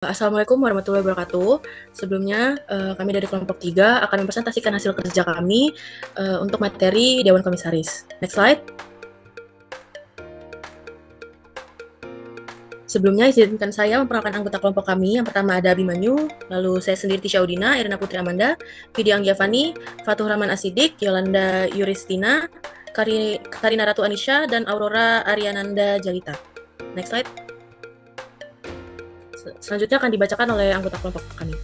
Assalamualaikum warahmatullahi wabarakatuh. Sebelumnya, kami dari kelompok 3 akan mempresentasikan hasil kerja kami untuk materi Dewan Komisaris. Next slide. Sebelumnya, izinkan saya memperkenalkan anggota kelompok kami. Yang pertama ada Abimanyu, lalu saya sendiri Tisha Udina, Irina Putri Amanda, Vidya Anggiavani, Fatur Rahman Asidik, Yolanda Yuristina, Karina Ratu Anisha, dan Aurora Ariananda Jalita. Next slide. Selanjutnya akan dibacakan oleh anggota kelompok kami.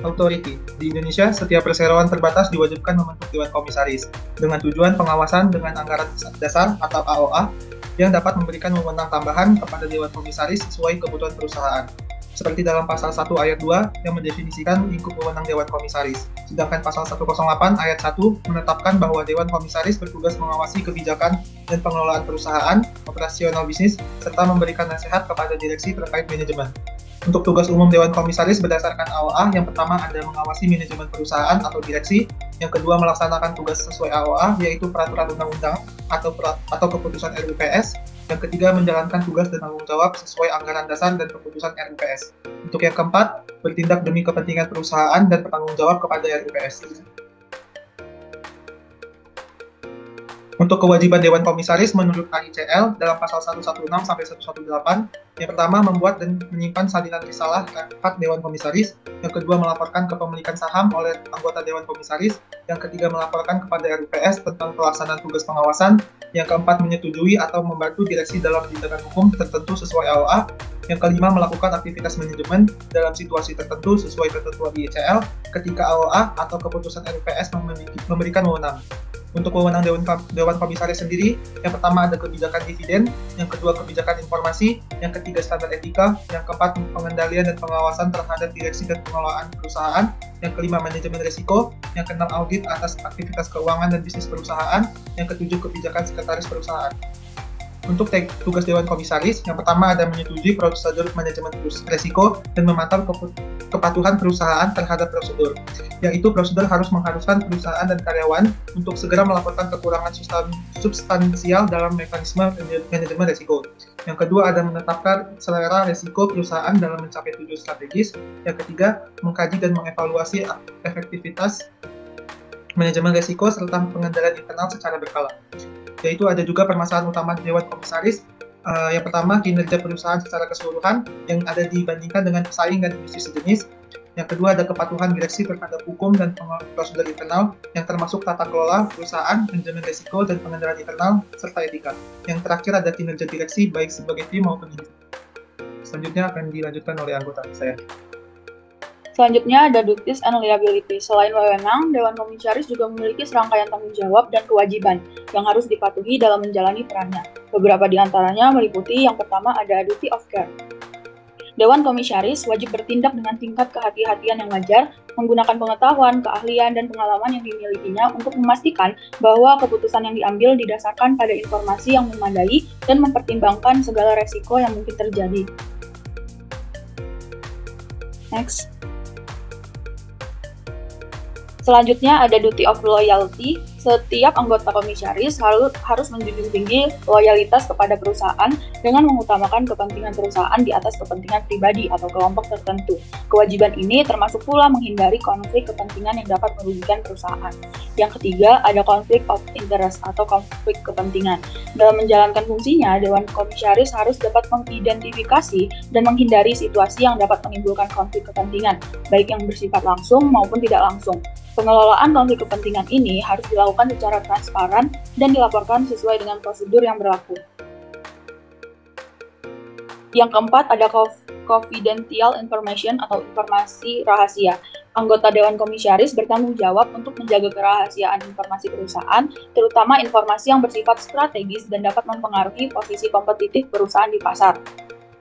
Authority. Di Indonesia, setiap perseroan terbatas diwajibkan membentuk Dewan Komisaris dengan tujuan pengawasan dengan anggaran dasar atau AOA yang dapat memberikan wewenang tambahan kepada Dewan Komisaris sesuai kebutuhan perusahaan. Seperti dalam pasal 1 ayat 2 yang mendefinisikan lingkup wewenang Dewan Komisaris. Sedangkan pasal 108 ayat 1 menetapkan bahwa Dewan Komisaris bertugas mengawasi kebijakan dan pengelolaan perusahaan, operasional bisnis, serta memberikan nasihat kepada direksi terkait manajemen. Untuk tugas umum Dewan Komisaris berdasarkan AOA, yang pertama ada mengawasi manajemen perusahaan atau direksi, yang kedua melaksanakan tugas sesuai AOA, yaitu peraturan undang-undang atau keputusan RUPS, yang ketiga menjalankan tugas dan tanggung jawab sesuai anggaran dasar dan keputusan RUPS. Untuk yang keempat, bertindak demi kepentingan perusahaan dan bertanggung jawab kepada RUPS. Untuk kewajiban Dewan Komisaris menurut KICL dalam pasal 116 sampai 118, yang pertama membuat dan menyimpan salinan risalah hak Dewan Komisaris, yang kedua melaporkan kepemilikan saham oleh anggota Dewan Komisaris, yang ketiga melaporkan kepada RUPS tentang pelaksanaan tugas pengawasan, yang keempat menyetujui atau membantu direksi dalam tindakan hukum tertentu sesuai AOA, yang kelima melakukan aktivitas manajemen dalam situasi tertentu sesuai ketentuan ICL ketika AOA atau keputusan RUPS memberikan wewenang. Untuk wewenang Dewan Komisaris sendiri, yang pertama ada kebijakan dividen, yang kedua kebijakan informasi, yang ketiga standar etika, yang keempat pengendalian dan pengawasan terhadap direksi dan pengelolaan perusahaan, yang kelima manajemen risiko, yang keenam audit atas aktivitas keuangan dan bisnis perusahaan, yang ketujuh kebijakan sekretaris perusahaan. Untuk tugas Dewan Komisaris, yang pertama ada menyetujui prosedur manajemen risiko dan memantau kepatuhan perusahaan terhadap prosedur, yaitu prosedur harus mengharuskan perusahaan dan karyawan untuk segera melaporkan kekurangan substansial dalam mekanisme manajemen risiko. Yang kedua ada menetapkan selera risiko perusahaan dalam mencapai tujuan strategis. Yang ketiga, mengkaji dan mengevaluasi efektivitas manajemen risiko serta pengendalian internal secara berkala. Yaitu ada juga permasalahan utama Dewan Komisaris. Yang pertama, kinerja perusahaan secara keseluruhan yang ada dibandingkan dengan pesaing dan bisnis sejenis. Yang kedua, ada kepatuhan direksi terhadap hukum dan prosedur internal, yang termasuk tata kelola perusahaan, manajemen risiko, dan pengendalian internal, serta etika. Yang terakhir, ada kinerja direksi baik sebagai tim maupun individu. Selanjutnya akan dilanjutkan oleh anggota saya. Selanjutnya ada duties and liability. Selain wewenang, Dewan Komisaris juga memiliki serangkaian tanggung jawab dan kewajiban yang harus dipatuhi dalam menjalani perannya. Beberapa di antaranya meliputi yang pertama ada duty of care. Dewan Komisaris wajib bertindak dengan tingkat kehati-hatian yang wajar, menggunakan pengetahuan, keahlian, dan pengalaman yang dimilikinya untuk memastikan bahwa keputusan yang diambil didasarkan pada informasi yang memadai dan mempertimbangkan segala resiko yang mungkin terjadi. Next. Selanjutnya ada duty of loyalty. Setiap anggota komisaris harus menjunjung tinggi loyalitas kepada perusahaan dengan mengutamakan kepentingan perusahaan di atas kepentingan pribadi atau kelompok tertentu. Kewajiban ini termasuk pula menghindari konflik kepentingan yang dapat merugikan perusahaan. Yang ketiga, ada conflict of interest atau konflik kepentingan. Dalam menjalankan fungsinya, Dewan Komisaris harus dapat mengidentifikasi dan menghindari situasi yang dapat menimbulkan konflik kepentingan, baik yang bersifat langsung maupun tidak langsung. Pengelolaan konflik kepentingan ini harus dilakukan secara transparan dan dilaporkan sesuai dengan prosedur yang berlaku. Yang keempat ada confidential information atau informasi rahasia. Anggota Dewan Komisaris bertanggung jawab untuk menjaga kerahasiaan informasi perusahaan, terutama informasi yang bersifat strategis dan dapat mempengaruhi posisi kompetitif perusahaan di pasar.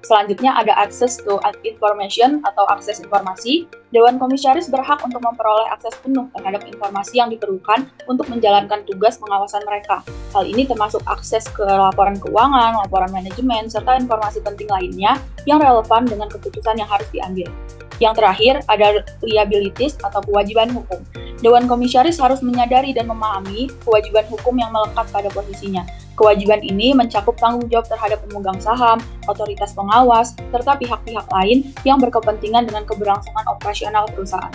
Selanjutnya ada access to information atau akses informasi. Dewan Komisaris berhak untuk memperoleh akses penuh terhadap informasi yang diperlukan untuk menjalankan tugas pengawasan mereka. Hal ini termasuk akses ke laporan keuangan, laporan manajemen, serta informasi penting lainnya yang relevan dengan keputusan yang harus diambil. Yang terakhir, ada liabilities atau kewajiban hukum. Dewan Komisaris harus menyadari dan memahami kewajiban hukum yang melekat pada posisinya. Kewajiban ini mencakup tanggung jawab terhadap pemegang saham, otoritas pengawas, serta pihak-pihak lain yang berkepentingan dengan keberlangsungan operasional perusahaan.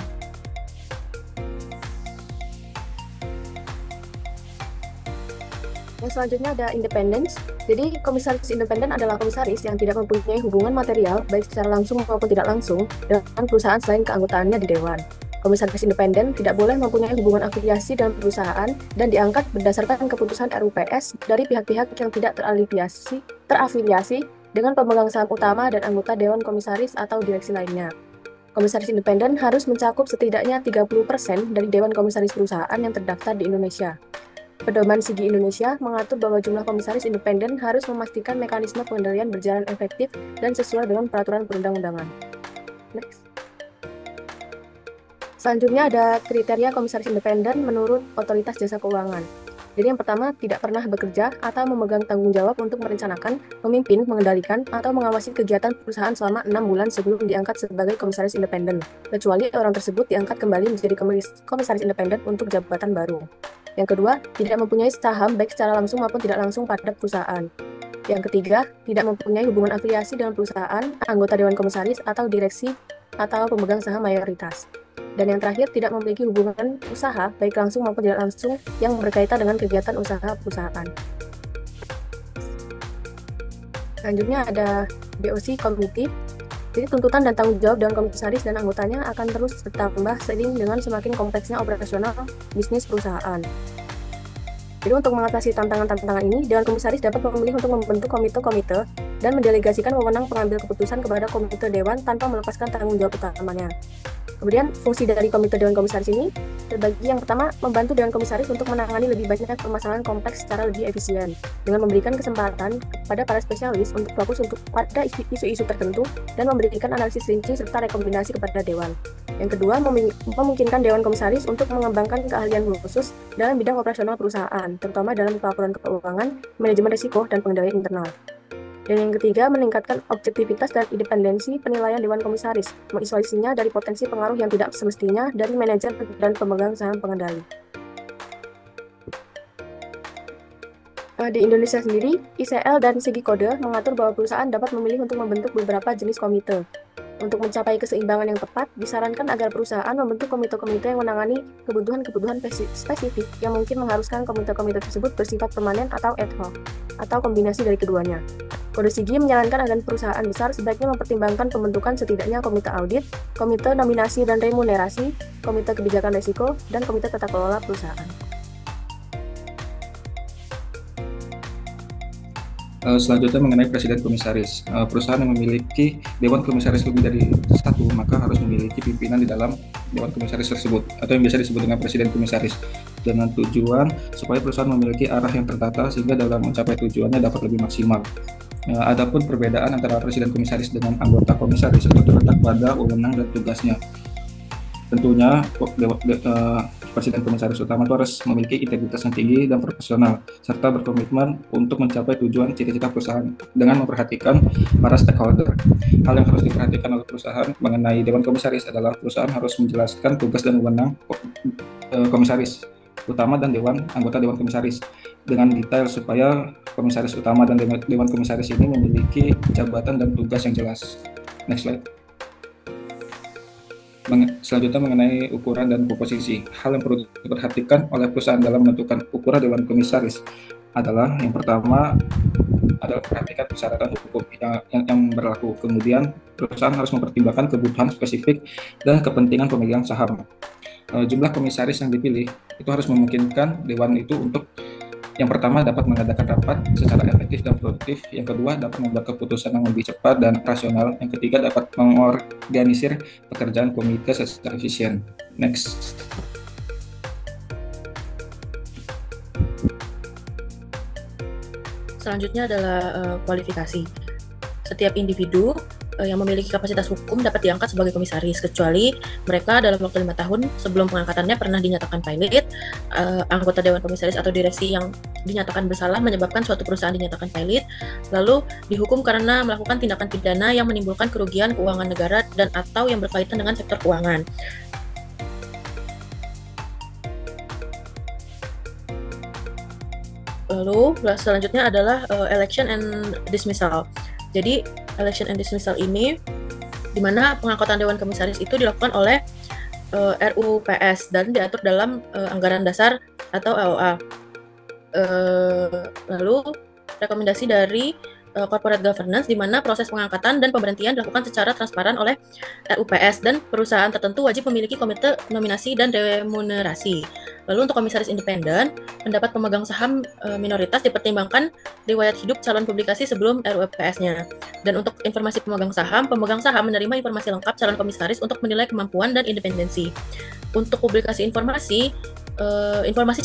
Yang selanjutnya ada independence. Jadi komisaris independen adalah komisaris yang tidak mempunyai hubungan material baik secara langsung maupun tidak langsung dengan perusahaan selain keanggotaannya di dewan. Komisaris independen tidak boleh mempunyai hubungan afiliasi dengan perusahaan dan diangkat berdasarkan keputusan RUPS dari pihak-pihak yang tidak terafiliasi dengan pemegang saham utama dan anggota dewan komisaris atau direksi lainnya. Komisaris independen harus mencakup setidaknya 30% dari dewan komisaris perusahaan yang terdaftar di Indonesia. Pedoman SIGI Indonesia mengatur bahwa jumlah komisaris independen harus memastikan mekanisme pengendalian berjalan efektif dan sesuai dengan peraturan perundang-undangan. Next. Selanjutnya ada kriteria komisaris independen menurut Otoritas Jasa Keuangan. Jadi yang pertama, tidak pernah bekerja atau memegang tanggung jawab untuk merencanakan, memimpin, mengendalikan, atau mengawasi kegiatan perusahaan selama 6 bulan sebelum diangkat sebagai komisaris independen, kecuali orang tersebut diangkat kembali menjadi komisaris independen untuk jabatan baru. Yang kedua, tidak mempunyai saham baik secara langsung maupun tidak langsung pada perusahaan. Yang ketiga, tidak mempunyai hubungan afiliasi dengan perusahaan, anggota dewan komisaris atau direksi atau pemegang saham mayoritas. Dan yang terakhir, tidak memiliki hubungan usaha baik langsung maupun tidak langsung yang berkaitan dengan kegiatan usaha perusahaan. Selanjutnya ada BOC Committee. Jadi tuntutan dan tanggung jawab dewan komisaris dan anggotanya akan terus bertambah seiring dengan semakin kompleksnya operasional bisnis perusahaan. Jadi untuk mengatasi tantangan-tantangan ini, dewan komisaris dapat memilih untuk membentuk komite-komite dan mendelegasikan wewenang pengambil keputusan kepada komite dewan tanpa melepaskan tanggung jawab utamanya. Kemudian fungsi dari komite dewan komisaris ini terbagi. Yang pertama, membantu dewan komisaris untuk menangani lebih banyak permasalahan kompleks secara lebih efisien dengan memberikan kesempatan kepada para spesialis untuk fokus pada isu-isu tertentu dan memberikan analisis rinci serta rekomendasi kepada dewan. Yang kedua, memungkinkan dewan komisaris untuk mengembangkan keahlian khusus dalam bidang operasional perusahaan, terutama dalam pelaporan keuangan, manajemen risiko, dan pengendalian internal. Dan yang ketiga, meningkatkan objektivitas dan independensi penilaian dewan komisaris, mengisolasinya dari potensi pengaruh yang tidak semestinya dari manajer dan pemegang saham pengendali. Di Indonesia sendiri, ICL dan SIGI Kode mengatur bahwa perusahaan dapat memilih untuk membentuk beberapa jenis komite. Untuk mencapai keseimbangan yang tepat, disarankan agar perusahaan membentuk komite-komite yang menangani kebutuhan-kebutuhan spesifik yang mungkin mengharuskan komite-komite tersebut bersifat permanen atau ad hoc, atau kombinasi dari keduanya. Kode SIGI menyarankan agar perusahaan besar sebaiknya mempertimbangkan pembentukan setidaknya komite audit, komite nominasi dan remunerasi, komite kebijakan risiko, dan komite tata kelola perusahaan. Selanjutnya mengenai presiden komisaris. Perusahaan yang memiliki dewan komisaris lebih dari satu, maka harus memiliki pimpinan di dalam dewan komisaris tersebut, atau yang biasa disebut dengan presiden komisaris, dengan tujuan supaya perusahaan memiliki arah yang tertata sehingga dalam mencapai tujuannya dapat lebih maksimal. Adapun perbedaan antara presiden komisaris dengan anggota komisaris itu terletak pada wewenang dan tugasnya. Tentunya presiden komisaris utama itu harus memiliki integritas yang tinggi dan profesional, serta berkomitmen untuk mencapai tujuan cita-cita perusahaan dengan memperhatikan para stakeholder. Hal yang harus diperhatikan oleh perusahaan mengenai dewan komisaris adalah perusahaan harus menjelaskan tugas dan wewenang komisaris utama dan anggota dewan komisaris dengan detail supaya komisaris utama dan dewan komisaris ini memiliki jabatan dan tugas yang jelas. Next slide. Selanjutnya mengenai ukuran dan komposisi. Hal yang perlu diperhatikan oleh perusahaan dalam menentukan ukuran dewan komisaris adalah yang pertama adalah perhatikan persyaratan hukum yang berlaku. Kemudian perusahaan harus mempertimbangkan kebutuhan spesifik dan kepentingan pemegang saham. Jumlah komisaris yang dipilih itu harus memungkinkan dewan itu untuk yang pertama dapat mengadakan rapat secara efektif dan produktif, yang kedua dapat membuat keputusan yang lebih cepat dan rasional, yang ketiga dapat mengorganisir pekerjaan komite secara efisien. Next. Selanjutnya adalah kualifikasi. Setiap individu yang memiliki kapasitas hukum dapat diangkat sebagai komisaris, kecuali mereka dalam waktu 5 tahun sebelum pengangkatannya pernah dinyatakan pilot, anggota dewan komisaris atau direksi yang dinyatakan bersalah menyebabkan suatu perusahaan dinyatakan pilot, lalu dihukum karena melakukan tindakan pidana yang menimbulkan kerugian keuangan negara dan atau yang berkaitan dengan sektor keuangan. Lalu selanjutnya adalah election and dismissal. Jadi election and dismissal ini di mana pengangkatan Dewan Komisaris itu dilakukan oleh RUPS dan diatur dalam Anggaran Dasar atau AOA. Lalu rekomendasi dari corporate governance di mana proses pengangkatan dan pemberhentian dilakukan secara transparan oleh RUPS dan perusahaan tertentu wajib memiliki komite nominasi dan remunerasi. Lalu untuk komisaris independen, pendapat pemegang saham minoritas dipertimbangkan riwayat hidup calon publikasi sebelum RUPS-nya. Dan untuk informasi pemegang saham menerima informasi lengkap calon komisaris untuk menilai kemampuan dan independensi. Untuk publikasi informasi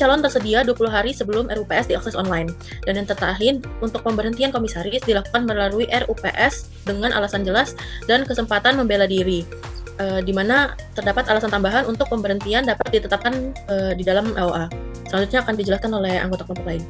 calon tersedia 20 hari sebelum RUPS diakses online. Dan yang terakhir, untuk pemberhentian komisaris dilakukan melalui RUPS dengan alasan jelas dan kesempatan membela diri, di mana terdapat alasan tambahan untuk pemberhentian dapat ditetapkan di dalam AOA. Selanjutnya akan dijelaskan oleh anggota kelompok lain.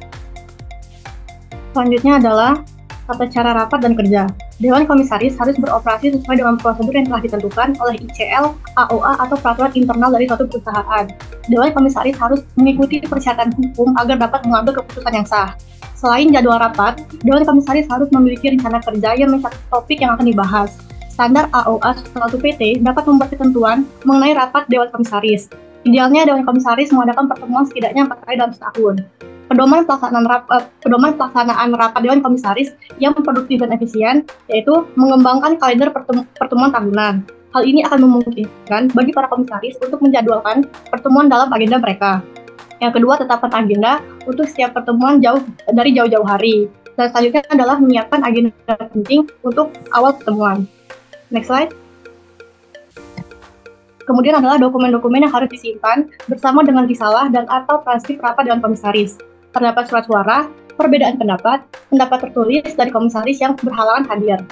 Selanjutnya adalah tata cara rapat dan kerja. Dewan Komisaris harus beroperasi sesuai dengan prosedur yang telah ditentukan oleh ICL, AOA, atau peraturan internal dari suatu perusahaan. Dewan Komisaris harus mengikuti persyaratan hukum agar dapat mengambil keputusan yang sah. Selain jadwal rapat, Dewan Komisaris harus memiliki rencana kerja yang mencakup topik yang akan dibahas. Standar AOA 1 PT dapat membuat ketentuan mengenai rapat Dewan Komisaris. Idealnya Dewan Komisaris mengadakan pertemuan setidaknya 4 kali dalam setahun. Pedoman pelaksanaan rapat Dewan Komisaris yang produktif dan efisien, yaitu mengembangkan kalender pertemuan tahunan. Hal ini akan memungkinkan bagi para komisaris untuk menjadwalkan pertemuan dalam agenda mereka. Yang kedua, tetapkan agenda untuk setiap pertemuan jauh-jauh hari. Dan selanjutnya adalah menyiapkan agenda penting untuk awal pertemuan. Next slide. Kemudian adalah dokumen-dokumen yang harus disimpan bersama dengan risalah dan atau transkrip rapat Dewan Komisaris. Terdapat surat suara, perbedaan pendapat tertulis dari komisaris yang berhalangan hadir.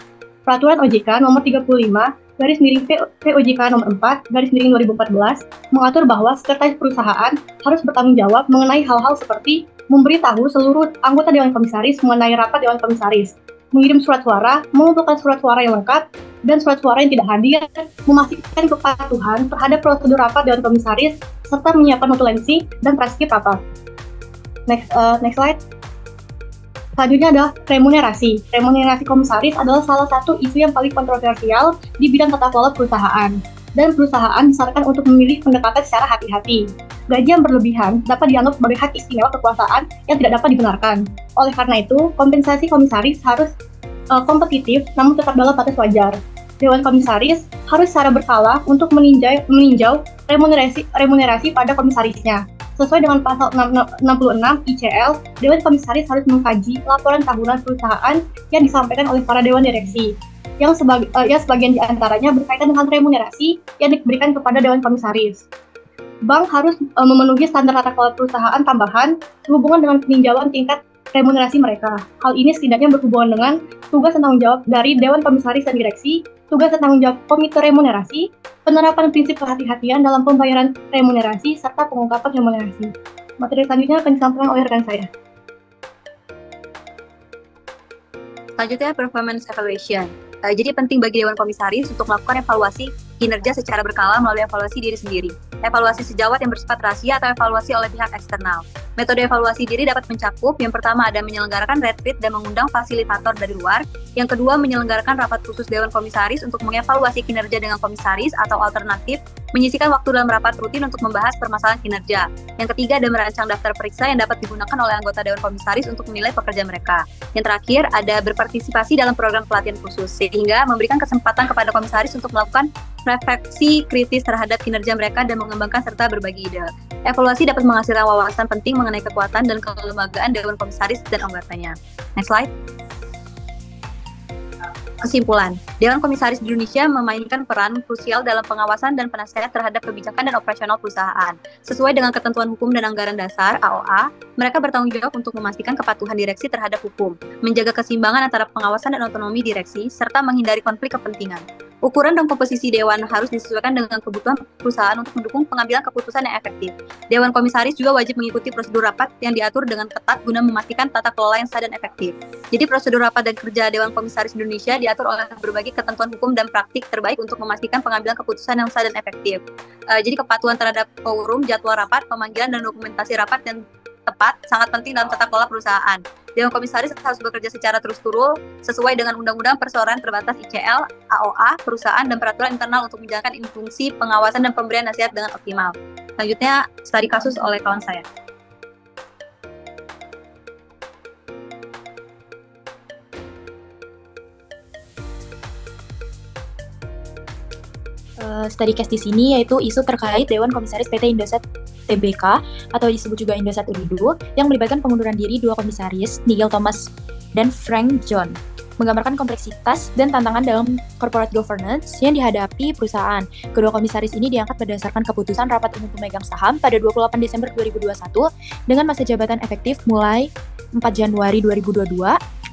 Peraturan OJK nomor 35/POJK nomor 4/2014 mengatur bahwa sekretaris perusahaan harus bertanggung jawab mengenai hal-hal seperti memberitahu seluruh anggota Dewan Komisaris mengenai rapat Dewan Komisaris, mengirim surat suara, mengumpulkan surat suara yang lengkap, dan surat suara yang tidak hadir, memastikan kepatuhan terhadap prosedur rapat Dewan Komisaris, serta menyiapkan notulensi dan transkrip rapat. Next slide. Selanjutnya adalah remunerasi. Remunerasi komisaris adalah salah satu isu yang paling kontroversial di bidang tata kelola perusahaan. Dan perusahaan disarankan untuk memilih pendekatan secara hati-hati. Gaji yang berlebihan dapat dianggap sebagai hak istimewa kekuasaan yang tidak dapat dibenarkan. Oleh karena itu, kompensasi komisaris harus kompetitif namun tetap dalam batas wajar. Dewan Komisaris harus secara berkala untuk meninjau remunerasi pada komisarisnya. Sesuai dengan pasal 66 ICL, Dewan Komisaris harus mengkaji laporan tahunan perusahaan yang disampaikan oleh para dewan direksi, yang sebagian diantaranya berkaitan dengan remunerasi yang diberikan kepada Dewan Komisaris. Bank harus memenuhi standar tata kelola perusahaan tambahan sehubungan dengan peninjauan tingkat remunerasi mereka. Hal ini setidaknya berhubungan dengan tugas dan tanggung jawab dari Dewan Komisaris dan Direksi, tugas dan tanggung jawab Komite Remunerasi, penerapan prinsip kehati-hatian dalam pembayaran remunerasi, serta pengungkapan remunerasi. Materi selanjutnya akan disampaikan oleh rekan saya. Selanjutnya, performance evaluation. Jadi penting bagi Dewan Komisaris untuk melakukan evaluasi kinerja secara berkala melalui evaluasi diri sendiri, evaluasi sejawat yang bersifat rahasia atau evaluasi oleh pihak eksternal. Metode evaluasi diri dapat mencakup, yang pertama ada menyelenggarakan retreat dan mengundang fasilitator dari luar, yang kedua menyelenggarakan rapat khusus Dewan Komisaris untuk mengevaluasi kinerja dengan komisaris, atau alternatif menyisihkan waktu dalam rapat rutin untuk membahas permasalahan kinerja. Yang ketiga ada merancang daftar periksa yang dapat digunakan oleh anggota Dewan Komisaris untuk menilai pekerja mereka. Yang terakhir ada berpartisipasi dalam program pelatihan khusus, sehingga memberikan kesempatan kepada komisaris untuk melakukan refleksi kritis terhadap kinerja mereka dan mengembangkan serta berbagi ide. Evaluasi dapat menghasilkan wawasan penting mengenai kekuatan dan kelembagaan Dewan Komisaris dan anggotanya. Next slide. Kesimpulan, Dewan Komisaris di Indonesia memainkan peran krusial dalam pengawasan dan penasehat terhadap kebijakan dan operasional perusahaan. Sesuai dengan ketentuan hukum dan anggaran dasar (AOA), mereka bertanggung jawab untuk memastikan kepatuhan direksi terhadap hukum, menjaga keseimbangan antara pengawasan dan otonomi direksi, serta menghindari konflik kepentingan. Ukuran dan komposisi dewan harus disesuaikan dengan kebutuhan perusahaan untuk mendukung pengambilan keputusan yang efektif. Dewan Komisaris juga wajib mengikuti prosedur rapat yang diatur dengan ketat guna memastikan tata kelola yang sah dan efektif. Jadi prosedur rapat dan kerja Dewan Komisaris Indonesia diatur oleh berbagai ketentuan hukum dan praktik terbaik untuk memastikan pengambilan keputusan yang sah dan efektif. Jadi kepatuhan terhadap forum, jadwal rapat, pemanggilan, dan dokumentasi rapat yang tepat sangat penting dalam tata kelola perusahaan. Dewan Komisaris harus bekerja secara terus-menerus sesuai dengan Undang-Undang Perseorangan Terbatas ICL, AOA, perusahaan, dan peraturan internal untuk menjalankan fungsi pengawasan dan pemberian nasihat dengan optimal. Selanjutnya, studi kasus oleh kawan saya. Studi case di sini yaitu isu terkait Dewan Komisaris PT Indosat Tbk atau disebut juga Indosat Urido yang melibatkan pengunduran diri dua komisaris, Nigel Thomas dan Frank John, menggambarkan kompleksitas dan tantangan dalam corporate governance yang dihadapi perusahaan. Kedua komisaris ini diangkat berdasarkan keputusan Rapat Umum Pemegang Saham pada 28 Desember 2021 dengan masa jabatan efektif mulai 4 Januari 2022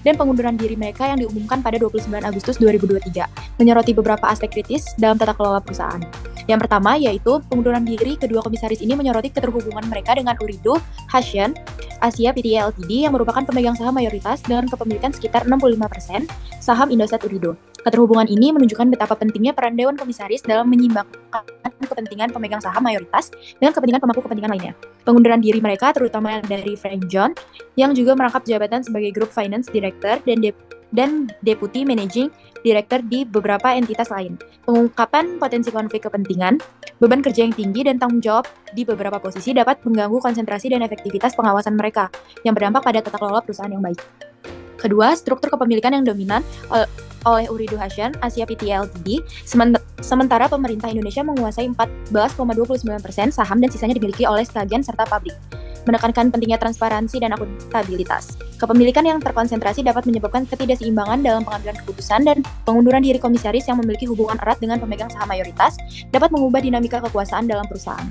dan pengunduran diri mereka yang diumumkan pada 29 Agustus 2023, menyoroti beberapa aspek kritis dalam tata kelola perusahaan. Yang pertama yaitu pengunduran diri kedua komisaris ini menyoroti keterhubungan mereka dengan Urido Hasian Asia Pty Ltd yang merupakan pemegang saham mayoritas dengan kepemilikan sekitar 65% saham Indosat Urido. Keterhubungan ini menunjukkan betapa pentingnya peran Dewan Komisaris dalam menyimbangkan kepentingan pemegang saham mayoritas dengan kepentingan pemangku kepentingan lainnya. Pengunduran diri mereka terutama dari Frank John yang juga merangkap jabatan sebagai Group Finance Director dan Deputy Managing Director di beberapa entitas lain. Pengungkapan potensi konflik kepentingan, beban kerja yang tinggi, dan tanggung jawab di beberapa posisi dapat mengganggu konsentrasi dan efektivitas pengawasan mereka, yang berdampak pada tata kelola perusahaan yang baik. Kedua, struktur kepemilikan yang dominan oleh Urido Hasian Asia Pty Ltd, sementara pemerintah Indonesia menguasai 14,29% saham dan sisanya dimiliki oleh sebagian serta pabrik, menekankan pentingnya transparansi dan akuntabilitas. Kepemilikan yang terkonsentrasi dapat menyebabkan ketidakseimbangan dalam pengambilan keputusan dan pengunduran diri komisaris yang memiliki hubungan erat dengan pemegang saham mayoritas dapat mengubah dinamika kekuasaan dalam perusahaan.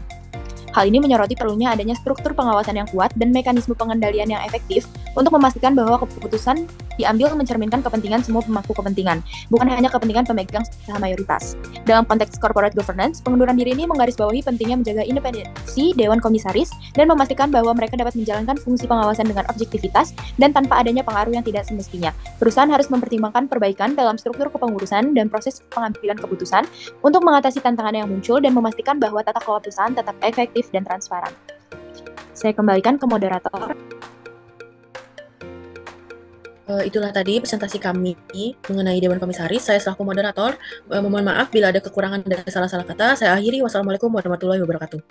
Hal ini menyoroti perlunya adanya struktur pengawasan yang kuat dan mekanisme pengendalian yang efektif untuk memastikan bahwa keputusan diambil mencerminkan kepentingan semua pemangku kepentingan, bukan hanya kepentingan pemegang saham mayoritas. Dalam konteks corporate governance, pengunduran diri ini menggarisbawahi pentingnya menjaga independensi Dewan Komisaris dan memastikan bahwa mereka dapat menjalankan fungsi pengawasan dengan objektivitas dan tanpa adanya pengaruh yang tidak semestinya. Perusahaan harus mempertimbangkan perbaikan dalam struktur kepengurusan dan proses pengambilan keputusan untuk mengatasi tantangan yang muncul dan memastikan bahwa tata kelola perusahaan tetap efektif dan transparan. Saya kembalikan ke moderator. Itulah tadi presentasi kami mengenai Dewan Komisaris. Saya selaku moderator, mohon maaf bila ada kekurangan dan salah-salah kata. Saya akhiri. Wassalamualaikum warahmatullahi wabarakatuh.